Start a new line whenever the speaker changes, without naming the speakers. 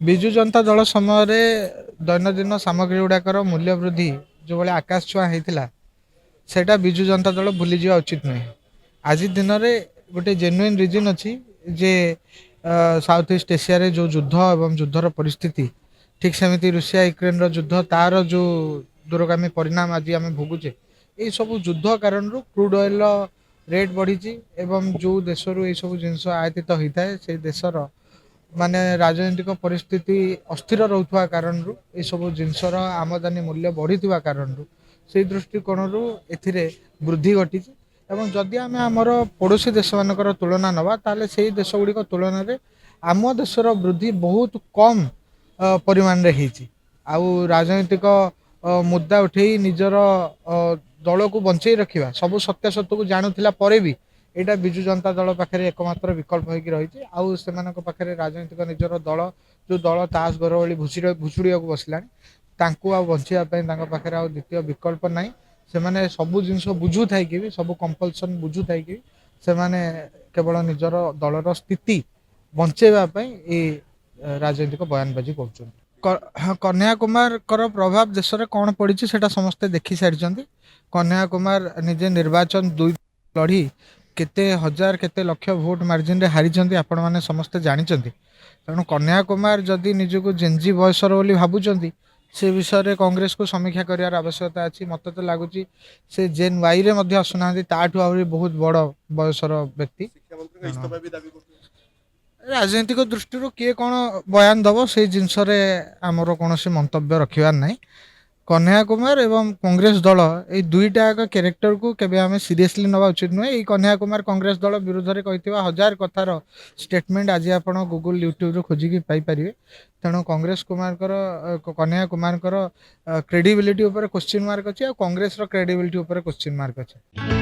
विजु जनता दल समय दैनंदिन सामग्री गुड़ाकर मूल्य वृद्धि जो भाई आकाश छुआ होता सेटा विजु जनता दल भूली जा उचित नुहे। आज दिन में गोटे जेन्युइन रिजन अच्छी जे साउथ ईस्ट एशिया रे जो युद्ध एवं युद्धर परिस्थिति ठीक सेमती रूसिया यूक्रेन युद्ध तार जो दूरगामी परिणाम आज आम भोगुचे ये सब युद्ध कारण क्रूड ऑयल रेट बढ़ी एवं जो देश रू सब जिनस आयातित होता है से देशर माने राजनीतिक परिस्थिति अस्थिर रोथुवा कारण ये सब जिनसर आमदानी मूल्य बढ़ी कारण से दृष्टिकोण एथिरे वृद्धि घटी एवं जदि आम आमर पड़ोशी देश मानकर तुलना नवा ताले से देश गुड़िक तुलन में आम देशर वृद्धि बहुत कम परिमाण रे होती आउ राजनीतिक मुद्दा उठे निजर दल को बंचे रखा सब सत्य सत्य को जानूला पर भी यहाँ विजु जनता दल पाखे एकमात्र विकल्प होगी रही आउ से पाखे राजनीतिक निजर दल जो दल ताश घर भाई भुषुड़ा बसला बचाई पाखे आ द्वितीय विकल्प ना से मैंने सबू जिन बुझू थी भी सब कंपलसन बुझू थी से केवल निजर दलर स्थिति बचेवाई ये राजनीतिक बयानबाजी कर कन्हैया कुमार प्रभाव देश में कौन पड़ी से समस्ते देखी सारी कन्हैया कुमार निजे निर्वाचन दुई लड़ी केते हजार केते लक्ष भोट मार्जिन रे हारी आपण मैंने समस्ते जानते तेणु कन्हैया कुमार जदि निजक जेनजी बयसर बोली भावुं से विषय में कांग्रेस को समीक्षा करार आवश्यकता अच्छी मत तो लगुच से जेन वाई रे आसुना ताठू आहरी बहुत बड़ बयसर व्यक्ति राजनीतिक दृष्टि किए कौन बयान दब से जिनस आमर कौन मंतव्य रखार ना कन्हैया कुमार एवं कांग्रेस दल ये दुईटा कैरेक्टर को केबे आमे सीरियसली नवा उचित नुहे। ये कन्हैया कुमार कांग्रेस दल विरुद्ध में कही हजार कथार स्टेटमेंट आज आप गूगल यूट्यूब खोजिकी पाइपर तेणु Congress Kumar Kanhaiya Kumar credibility question mark अच्छी और कांग्रेस क्रेडिबिलिटी क्वेश्चन मार्क अच्छी।